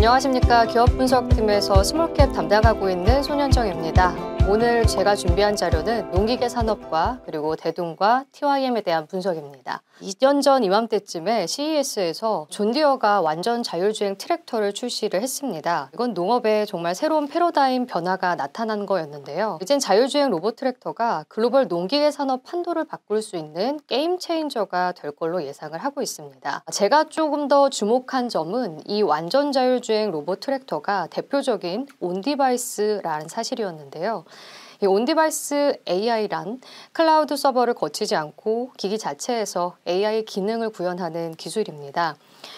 안녕하십니까. 기업분석팀에서 스몰캡 담당하고 있는 손현정입니다. 오늘 제가 준비한 자료는 농기계 산업과 그리고 대동과 TYM에 대한 분석입니다. 2년 전 이맘때쯤에 CES에서 존디어가 완전 자율주행 트랙터를 출시를 했습니다. 이건 농업에 정말 새로운 패러다임 변화가 나타난 거였는데요. 이젠 자율주행 로봇 트랙터가 글로벌 농기계 산업 판도를 바꿀 수 있는 게임 체인저가 될 걸로 예상을 하고 있습니다. 제가 조금 더 주목한 점은 이 완전 자율주행 로봇 트랙터가 대표적인 온디바이스라는 사실이었는데요. 이 온디바이스 AI란 클라우드 서버를 거치지 않고 기기 자체에서 AI 기능을 구현하는 기술입니다.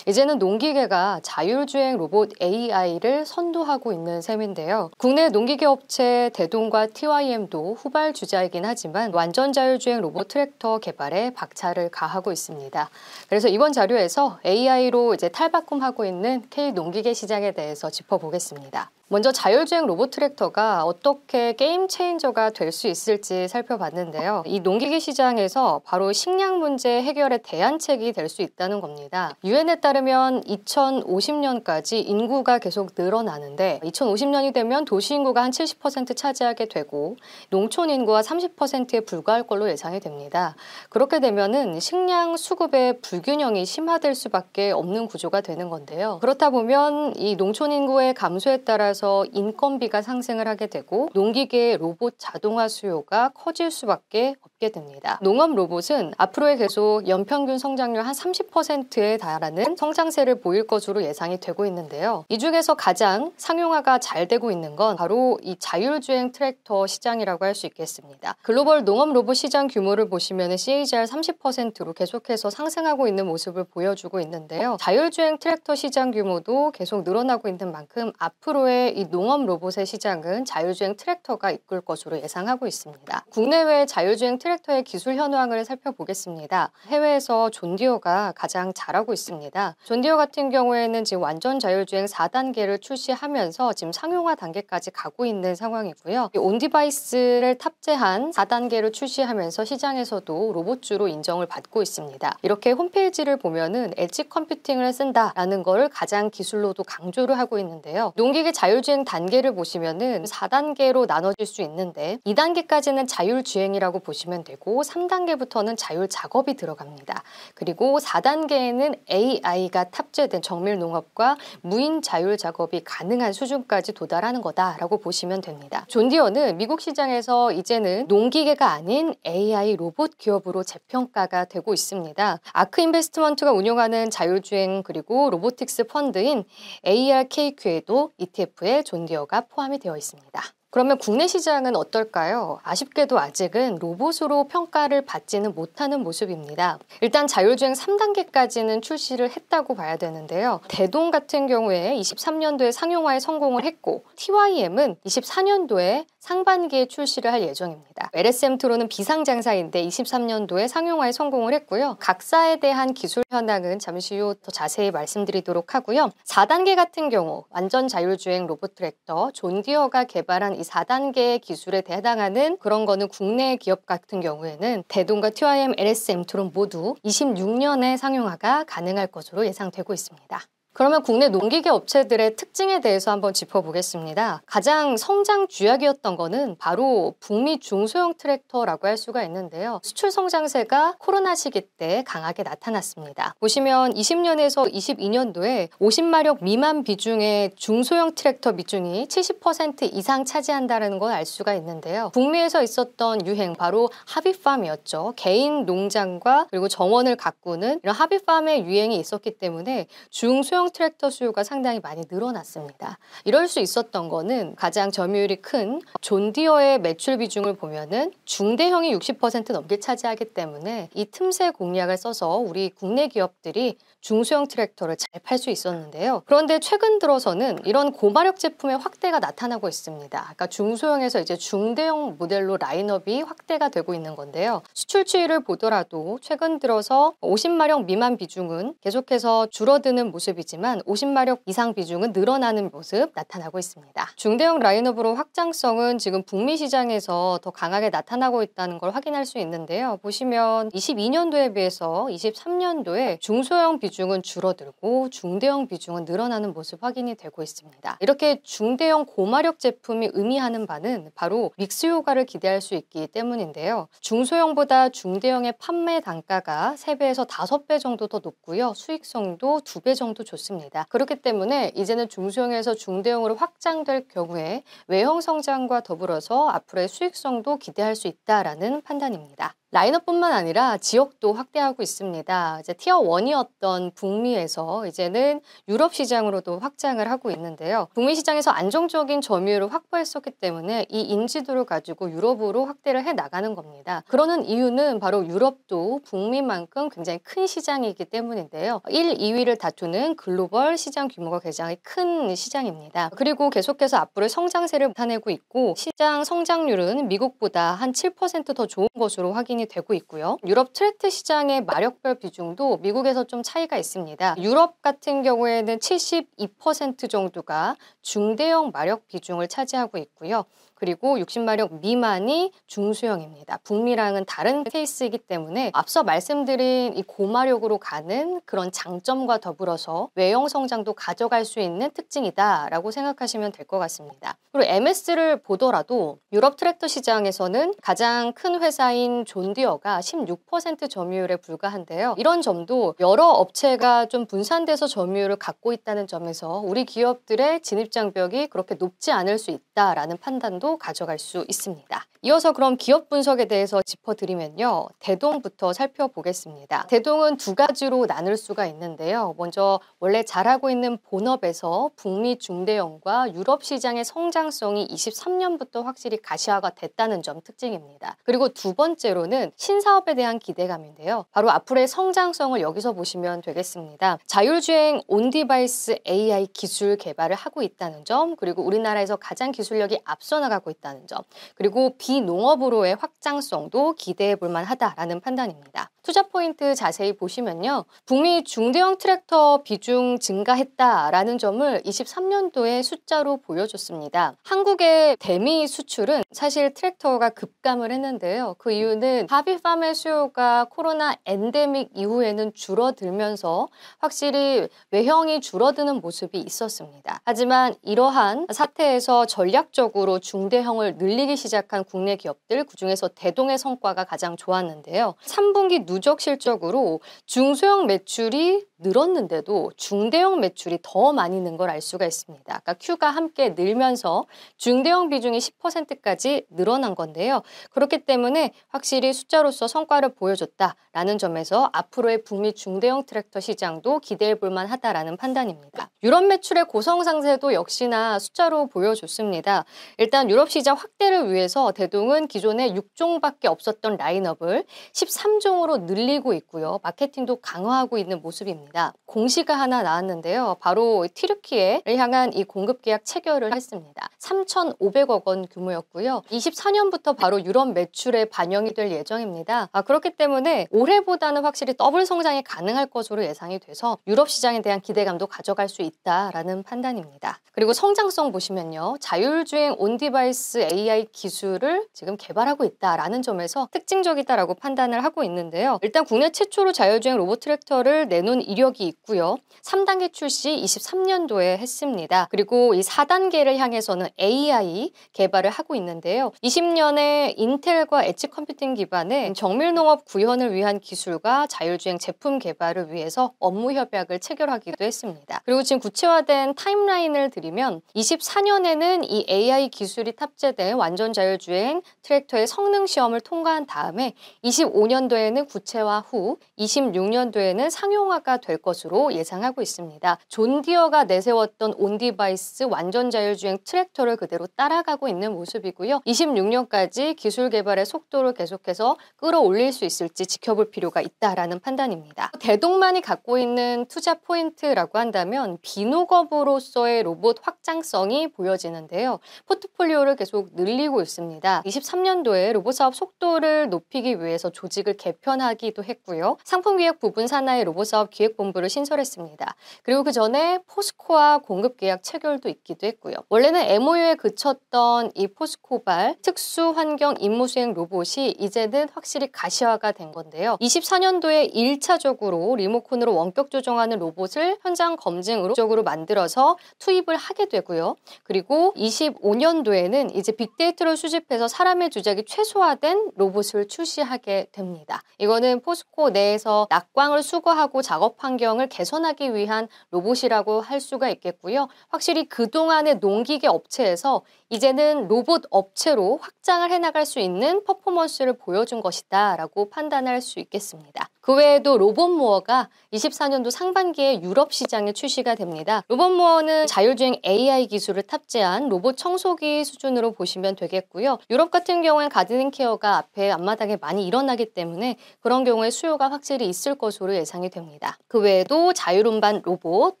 이제는 농기계가 자율주행 로봇 AI를 선도하고 있는 셈인데요. 국내 농기계 업체 대동과 TYM도 후발주자이긴 하지만 완전 자율주행 로봇 트랙터 개발에 박차를 가하고 있습니다. 그래서 이번 자료에서 AI로 탈바꿈하고 있는 K 농기계 시장에 대해서 짚어보겠습니다. 먼저 자율주행 로봇 트랙터가 어떻게 게임 체인저가 될 수 있을지 살펴봤는데요. 이 농기계 시장에서 바로 식량 문제 해결의 대안책이 될 수 있다는 겁니다. 유엔에 따르면 2050년까지 인구가 계속 늘어나는데 2050년이 되면 도시 인구가 한 70% 차지하게 되고 농촌 인구가 30%에 불과할 걸로 예상이 됩니다. 그렇게 되면은 식량 수급의 불균형이 심화될 수밖에 없는 구조가 되는 건데요. 그렇다 보면 이 농촌 인구의 감소에 따라서 인건비가 상승을 하게 되고 농기계 로봇 자동화 수요가 커질 수밖에 없게 됩니다. 농업 로봇은 앞으로의 계속 연평균 성장률 한 30%에 달하는 성장세를 보일 것으로 예상이 되고 있는데요. 이 중에서 가장 상용화가 잘 되고 있는 건 바로 이 자율주행 트랙터 시장이라고 할 수 있겠습니다. 글로벌 농업 로봇 시장 규모를 보시면 CAGR 30%로 계속해서 상승하고 있는 모습을 보여주고 있는데요. 자율주행 트랙터 시장 규모도 계속 늘어나고 있는 만큼 앞으로의 이 농업 로봇의 시장은 자율주행 트랙터가 이끌 것으로 예상하고 있습니다. 국내외 자율주행 트랙터의 기술 현황을 살펴보겠습니다. 해외에서 존디어가 가장 잘하고 있습니다. 존디어 같은 경우에는 지금 완전 자율주행 4단계를 출시하면서 지금 상용화 단계까지 가고 있는 상황이고요. 온디바이스를 탑재한 4단계를 출시하면서 시장에서도 로봇주로 인정을 받고 있습니다. 이렇게 홈페이지를 보면은 엣지 컴퓨팅을 쓴다라는 거를 가장 기술로도 강조를 하고 있는데요. 농기계 자율주행 단계를 보시면은 4단계로 나눠질 수 있는데 2단계까지는 자율주행이라고 보시면 되고 3단계부터는 자율작업이 들어갑니다. 그리고 4단계에는 AI가 탑재된 정밀농업과 무인 자율작업이 가능한 수준까지 도달하는 거다라고 보시면 됩니다. 존디어는 미국 시장에서 이제는 농기계가 아닌 AI 로봇 기업으로 재평가가 되고 있습니다. 아크 인베스트먼트가 운영하는 자율주행 그리고 로보틱스 펀드인 ARKQ에도 ETF에 존디어가 포함이 되어 있습니다. 그러면 국내 시장은 어떨까요? 아쉽게도 아직은 로봇으로 평가를 받지는 못하는 모습입니다. 일단 자율주행 3단계까지는 출시를 했다고 봐야 되는데요. 대동 같은 경우에 23년도에 상용화에 성공을 했고 TYM은 24년도에 상반기에 출시를 할 예정입니다. LSM2로는 비상장사인데 23년도에 상용화에 성공을 했고요. 각사에 대한 기술 현황은 잠시 후 더 자세히 말씀드리도록 하고요. 4단계 같은 경우 완전 자율주행 로봇 트랙터 존디어가 개발한 이 4단계의 기술에 해당하는 그런 거는 국내 기업 같은 경우에는 대동과 TYM, LSM2론 모두 26년에 상용화가 가능할 것으로 예상되고 있습니다. 그러면 국내 농기계 업체들의 특징에 대해서 한번 짚어보겠습니다. 가장 성장 쥐약이었던 거는 바로 북미 중소형 트랙터라고 할 수가 있는데요. 수출 성장세가 코로나 시기 때 강하게 나타났습니다. 보시면 20년에서 22년도에 50마력 미만 비중의 중소형 트랙터 비중이 70% 이상 차지한다는 걸 알 수가 있는데요. 북미에서 있었던 유행 바로 하비팜이었죠. 개인 농장과 그리고 정원을 가꾸는 이런 하비팜의 유행이 있었기 때문에 중소형 트랙터 수요가 상당히 많이 늘어났습니다. 이럴 수 있었던 거는 가장 점유율이 큰 존디어의 매출 비중을 보면은 중대형이 60% 넘게 차지하기 때문에 이 틈새 공략을 써서 우리 국내 기업들이 중소형 트랙터를 잘 팔 수 있었는데요. 그런데 최근 들어서는 이런 고마력 제품의 확대가 나타나고 있습니다. 그러니까 중소형에서 이제 중대형 모델로 라인업이 확대가 되고 있는 건데요. 수출 추이를 보더라도 최근 들어서 50마력 미만 비중은 계속해서 줄어드는 모습이 보이지만 50마력 이상 비중은 늘어나는 모습 나타나고 있습니다. 중대형 라인업으로 확장성은 지금 북미 시장에서 더 강하게 나타나고 있다는 걸 확인할 수 있는데요. 보시면 22년도에 비해서 23년도에 중소형 비중은 줄어들고 중대형 비중은 늘어나는 모습 확인이 되고 있습니다. 이렇게 중대형 고마력 제품이 의미하는 바는 바로 믹스 효과를 기대할 수 있기 때문인데요. 중소형보다 중대형의 판매 단가가 3배에서 5배 정도 더 높고요. 수익성도 2배 정도 좋습니다. 그렇기 때문에 이제는 중소형에서 중대형으로 확장될 경우에 외형 성장과 더불어서 앞으로의 수익성도 기대할 수 있다라는 판단입니다. 라인업뿐만 아니라 지역도 확대하고 있습니다. 이제 티어 1이었던 북미에서 이제는 유럽 시장으로도 확장을 하고 있는데요. 북미 시장에서 안정적인 점유율을 확보했었기 때문에 이 인지도를 가지고 유럽으로 확대를 해 나가는 겁니다. 그러는 이유는 바로 유럽도 북미만큼 굉장히 큰 시장이기 때문인데요. 1, 2위를 다투는 글로벌 시장 규모가 굉장히 큰 시장입니다. 그리고 계속해서 앞으로 성장세를 나타내고 있고 시장 성장률은 미국보다 한 7% 더 좋은 것으로 확인이 되고 있고요. 유럽 트랙트 시장의 마력별 비중도 미국에서 좀 차이가 있습니다. 유럽 같은 경우에는 72% 정도가 중대형 마력 비중을 차지하고 있고요. 그리고 60마력 미만이 중소형입니다. 북미랑은 다른 케이스이기 때문에 앞서 말씀드린 이 고마력으로 가는 그런 장점과 더불어서 외형 성장도 가져갈 수 있는 특징이다라고 생각하시면 될 것 같습니다. 그리고 MS를 보더라도 유럽 트랙터 시장에서는 가장 큰 회사인 존디어가 16% 점유율에 불과한데요. 이런 점도 여러 업체가 좀 분산돼서 점유율을 갖고 있다는 점에서 우리 기업들의 진입 장벽이 그렇게 높지 않을 수 있다라는 판단도 가져갈 수 있습니다. 이어서 그럼 기업 분석에 대해서 짚어드리면요. 대동부터 살펴보겠습니다. 대동은 두 가지로 나눌 수가 있는데요. 먼저 원래 잘하고 있는 본업에서 북미 중대형과 유럽 시장의 성장성이 23년부터 확실히 가시화가 됐다는 점 특징입니다. 그리고 두 번째로는 신사업에 대한 기대감인데요. 바로 앞으로의 성장성을 여기서 보시면 되겠습니다. 자율주행 온디바이스 AI 기술 개발을 하고 있다는 점, 그리고 우리나라에서 가장 기술력이 앞서 나가고 있다는 점, 그리고 비농업으로의 확장성도 기대해 볼 만하다라는 판단입니다. 투자 포인트 자세히 보시면요. 북미 중대형 트랙터 비중 증가했다라는 점을 23년도에 숫자로 보여줬습니다. 한국의 대미 수출은 사실 트랙터가 급감을 했는데요. 그 이유는 하비팜의 수요가 코로나 엔데믹 이후에는 줄어들면서 확실히 외형이 줄어드는 모습이 있었습니다. 하지만 이러한 사태에서 전략적으로 중대형을 늘리기 시작한 국내 기업들, 그중에서 대동의 성과가 가장 좋았는데요. 3분기 누적 실적으로 중소형 매출이 늘었는데도 중대형 매출이 더 많이 는 걸 알 수가 있습니다. 그러니까 Q가 함께 늘면서 중대형 비중이 10%까지 늘어난 건데요. 그렇기 때문에 확실히 숫자로서 성과를 보여줬다라는 점에서 앞으로의 북미 중대형 트랙터 시장도 기대해 볼 만하다라는 판단입니다. 유럽 매출의 고성 상세도 역시나 숫자로 보여줬습니다. 일단 유럽 시장 확대를 위해서 대동은 기존에 6종밖에 없었던 라인업을 13종으로 늘리고 있고요. 마케팅도 강화하고 있는 모습입니다. 공시가 하나 나왔는데요. 바로 튀르키예를 향한 이 공급 계약 체결을 했습니다. 3,500억 원 규모였고요. 24년부터 바로 유럽 매출에 반영이 될 예정입니다. 그렇기 때문에 올해보다는 확실히 더블 성장이 가능할 것으로 예상이 돼서 유럽 시장에 대한 기대감도 가져갈 수 있다라는 판단입니다. 그리고 성장성 보시면요. 자율주행 온디바이스 AI 기술을 지금 개발하고 있다라는 점에서 특징적이다라고 판단을 하고 있는데요. 일단 국내 최초로 자율주행 로봇 트랙터를 내놓은 이력이 있고요. 3단계 출시 23년도에 했습니다. 그리고 이 4단계를 향해서는 AI 개발을 하고 있는데요. 20년에 인텔과 엣지 컴퓨팅 기반의 정밀농업 구현을 위한 기술과 자율주행 제품 개발을 위해서 업무 협약을 체결하기도 했습니다. 그리고 지금 구체화된 타임라인을 드리면 24년에는 이 AI 기술이 탑재된 완전 자율주행 트랙터의 성능 시험을 통과한 다음에 25년도에는 구체화 후 26년도에는 상용화가 될 것으로 예상하고 있습니다. 존디어가 내세웠던 온디바이스 완전 자율주행 트랙터를 그대로 따라가고 있는 모습이고요. 26년까지 기술 개발의 속도를 계속해서 끌어올릴 수 있을지 지켜볼 필요가 있다라는 판단입니다. 대동만이 갖고 있는 투자 포인트라고 한다면 비농업으로서의 로봇 확장성이 보여지는데요. 포트폴리오를 계속 늘리고 있습니다. 23년도에 로봇 사업 속도를 높이기 위해서 조직을 개편하기도 했고요. 상품기획 부분 산하의 로봇 사업 기획 공급본부를 신설했습니다. 그리고 그 전에 포스코와 공급계약 체결도 있기도 했고요. 원래는 MOU에 그쳤던 이 포스코발 특수환경 임무수행 로봇이 이제는 확실히 가시화가 된 건데요. 24년도에 1차적으로 리모컨으로 원격 조정하는 로봇을 현장 검증으로 만들어서 투입을 하게 되고요. 그리고 25년도에는 이제 빅데이터를 수집해서 사람의 조작이 최소화된 로봇을 출시하게 됩니다. 이거는 포스코 내에서 낙광을 수거하고 작업 환경을 개선하기 위한 로봇이라고 할 수가 있겠고요. 확실히 그동안의 농기계 업체에서 이제는 로봇 업체로 확장을 해나갈 수 있는 퍼포먼스를 보여준 것이다 라고 판단할 수 있겠습니다. 그 외에도 로봇모어가 24년도 상반기에 유럽 시장에 출시가 됩니다. 로봇모어는 자율주행 AI 기술을 탑재한 로봇 청소기 수준으로 보시면 되겠고요. 유럽 같은 경우엔 가드닝 케어가 앞에 앞마당에 많이 일어나기 때문에 그런 경우에 수요가 확실히 있을 것으로 예상이 됩니다. 그 외에도 자율운반 로봇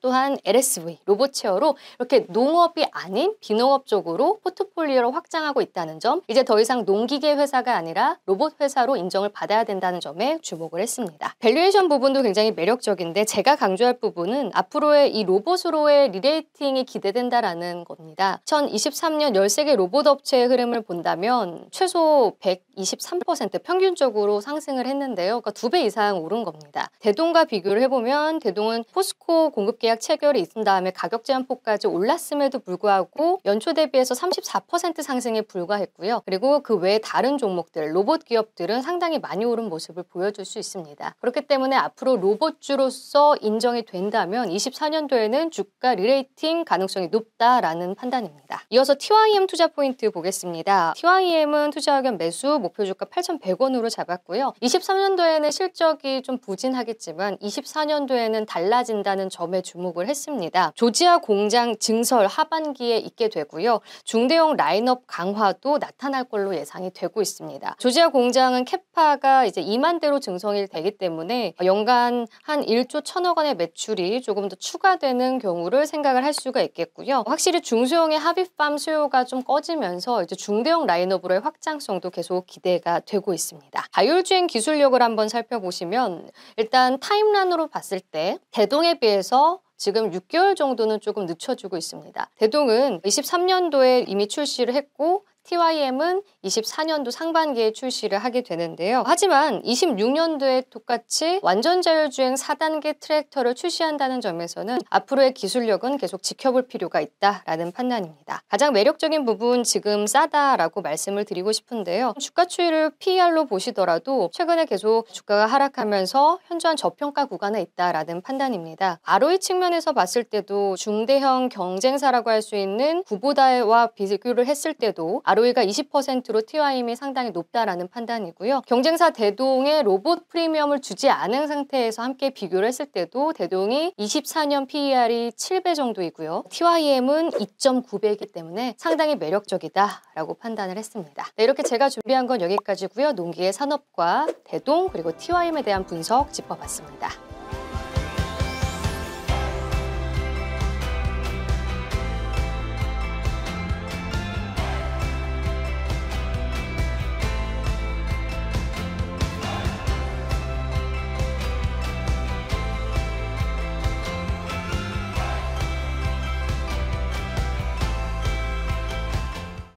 또한 LSV, 로봇 체어로 이렇게 농업이 아닌 비농업 쪽으로 포트폴리오를 확장하고 있다는 점, 이제 더 이상 농기계 회사가 아니라 로봇 회사로 인정을 받아야 된다는 점에 주목을 했습니다. 밸류에이션 부분도 굉장히 매력적인데 제가 강조할 부분은 앞으로의 이 로봇으로의 리레이팅이 기대된다라는 겁니다. 2023년 13개 로봇 업체의 흐름을 본다면 최소 123% 평균적으로 상승을 했는데요. 그러니까 2배 이상 오른 겁니다. 대동과 비교를 해보면 대동은 포스코 공급계약 체결이 있은 다음에 가격 제한폭까지 올랐음에도 불구하고 연초 대비해서 34% 상승에 불과했고요. 그리고 그 외에 다른 종목들, 로봇 기업들은 상당히 많이 오른 모습을 보여줄 수 있습니다. 그렇기 때문에 앞으로 로봇주로서 인정이 된다면 24년도에는 주가 리레이팅 가능성이 높다라는 판단입니다. 이어서 TYM 투자 포인트 보겠습니다. TYM은 투자 의견 매수 목표 주가 8,100원으로 잡았고요. 23년도에는 실적이 좀 부진하겠지만 24년도에는 달라진다는 점에 주목을 했습니다. 조지아 공장 증설 하반기에 있게 되고요. 중대형 라인업 강화도 나타날 걸로 예상이 되고 있습니다. 조지아 공장은 캐파가 이제 2만 대로 증성이 되기 때문에 연간 한 1조 1천억 원의 매출이 조금 더 추가되는 경우를 생각을 할 수가 있겠고요. 확실히 중소형의 합의팜 수요가 좀 꺼지면서 이제 중대형 라인업으로의 확장성도 계속 기대가 되고 있습니다. 자율주행 기술력을 한번 살펴보시면 일단 타임란으로 봤을 때 대동에 비해서 지금 6개월 정도는 조금 늦춰주고 있습니다. 대동은 23년도에 이미 출시를 했고 TYM은 24년도 상반기에 출시를 하게 되는데요. 하지만 26년도에 똑같이 완전 자율주행 4단계 트랙터를 출시한다는 점에서는 앞으로의 기술력은 계속 지켜볼 필요가 있다라는 판단입니다. 가장 매력적인 부분 지금 싸다라고 말씀을 드리고 싶은데요. 주가 추이를 PER로 보시더라도 최근에 계속 주가가 하락하면서 현저한 저평가 구간에 있다라는 판단입니다. ROE 측면에서 봤을 때도 중대형 경쟁사라고 할 수 있는 구보다와 비교를 했을 때도 ROE가 20%로 TYM이 상당히 높다라는 판단이고요. 경쟁사 대동의 로봇 프리미엄을 주지 않은 상태에서 함께 비교를 했을 때도 대동이 24년 PER이 7배 정도이고요. TYM은 2.9배이기 때문에 상당히 매력적이다라고 판단을 했습니다. 네, 이렇게 제가 준비한 건 여기까지고요. 농기계 산업과 대동 그리고 TYM에 대한 분석 짚어봤습니다.